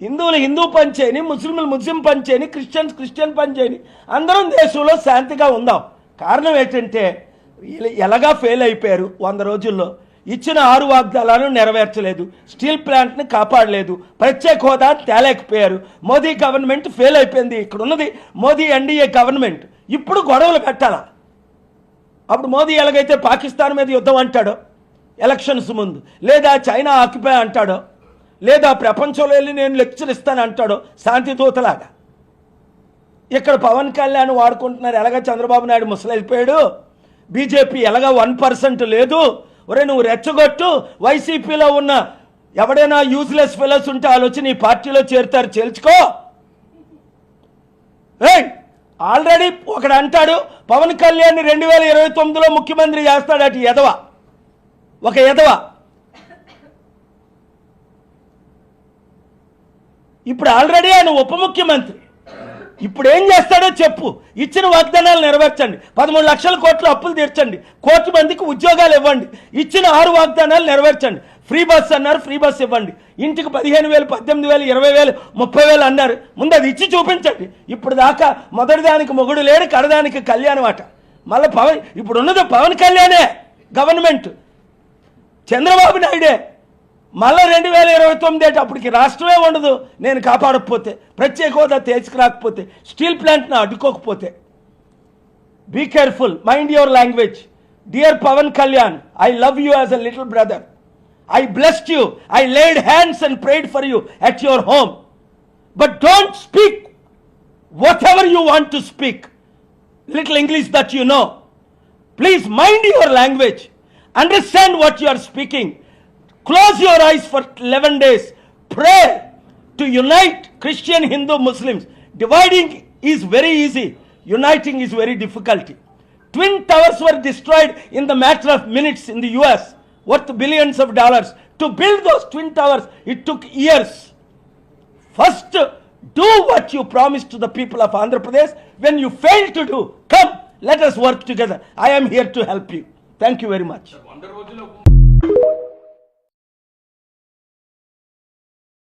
హిందువులు హిందూ పని చేయని, ముస్లింలు ముస్లిం పని చేయని, క్రిస్టియన్స్ క్రిస్టియన్ పని చేయని, అందరం దేశంలో శాంతిగా ఉందాం. కారణం ఏంటంటే ఎలాగా ఫెయిల్ అయిపోయారు. 100 రోజుల్లో ఇచ్చిన 6 వాగ్దానాలను నెరవేర్చలేదు, స్టీల్ ప్లాంట్ని కాపాడలేదు, ప్రత్యేక హోదా తేలేకపోయారు. మోదీ గవర్నమెంట్ ఫెయిల్ అయిపోయింది. ఇక్కడ ఉన్నది మోదీ ఎన్డీఏ గవర్నమెంట్. ఇప్పుడు గొడవలు పెట్టాలా? అప్పుడు మోదీ ఎలాగైతే పాకిస్తాన్ మీద యుద్ధం అంటాడో ఎలక్షన్స్ ముందు, లేదా చైనా ఆక్యుపై అంటాడో, లేదా ప్రపంచంలో వెళ్ళి నేను లెక్చర్ ఇస్తాను అంటాడో శాంతిదూతలాగా, ఇక్కడ పవన్ కళ్యాణ్ వాడుకుంటున్నారు. ఎలాగ చంద్రబాబు నాయుడు ముసలైపోయాడు, బీజేపీ ఎలాగ 1% లేదు, ఒరే నువ్వు రెచ్చగొట్టు, వైసీపీలో ఉన్న ఎవడైనా యూజ్లెస్ ఫెలోస్ ఉంటే వాళ్ళు వచ్చి నీ పార్టీలో చేరుతారు, చేల్చుకో. ఆల్రెడీ ఒకడు అంటాడు పవన్ కళ్యాణ్ 2029లో ముఖ్యమంత్రి చేస్తాడు. అటు ఎదవ, ఒక ఎదవ. ఇప్పుడు ఆల్రెడీ ఆయన ఉప ముఖ్యమంత్రి. ఇప్పుడు ఏం చేస్తాడో చెప్పు. ఇచ్చిన వాగ్దానాలు నెరవేర్చండి, 13 లక్షల కోట్ల అప్పులు తీర్చండి, 1 కోటి మందికి ఉద్యోగాలు ఇవ్వండి, ఇచ్చిన 6 వాగ్దానాలు నెరవేర్చండి. ఫ్రీ బస్ అన్నారు, ఫ్రీ బస్ ఇవ్వండి. ఇంటికి 15,000, 18,000, 20,000, 30,000 అన్నారు. ముందు అది ఇచ్చి చూపించండి. ఇప్పుడు దాకా మొదటిదానికి మొగుడు లేడు, కడదానికి కళ్యాణం అట. మళ్ళీ ఇప్పుడు ఉన్నది పవన్ కళ్యాణే గవర్నమెంట్, చంద్రబాబు నాయుడే. మళ్ళీ 2029 అప్పటికి రాష్ట్రమే ఉండదు నేను కాపాడకపోతే, ప్రత్యేక హోదా తీసుకురాకపోతే, స్టీల్ ప్లాంట్ను అడ్డుకోకపోతే. Be careful, mind your language. Dear Pawan Kalyan, I love you as a little brother. I blessed you. I laid hands and prayed for you at your home. But don't speak whatever you want to speak. Little English that you know. Please mind your language. Understand what you are speaking. Close your eyes for 11 days. Pray to unite Christian, Hindu, Muslims. Dividing is very easy. Uniting is very difficult. Twin towers were destroyed in the matter of minutes in the US. Worth billions of dollars. To build those twin towers, it took years. First, do what you promised to the people of Andhra Pradesh. When you fail to do, come, let us work together. I am here to help you. Thank you very much.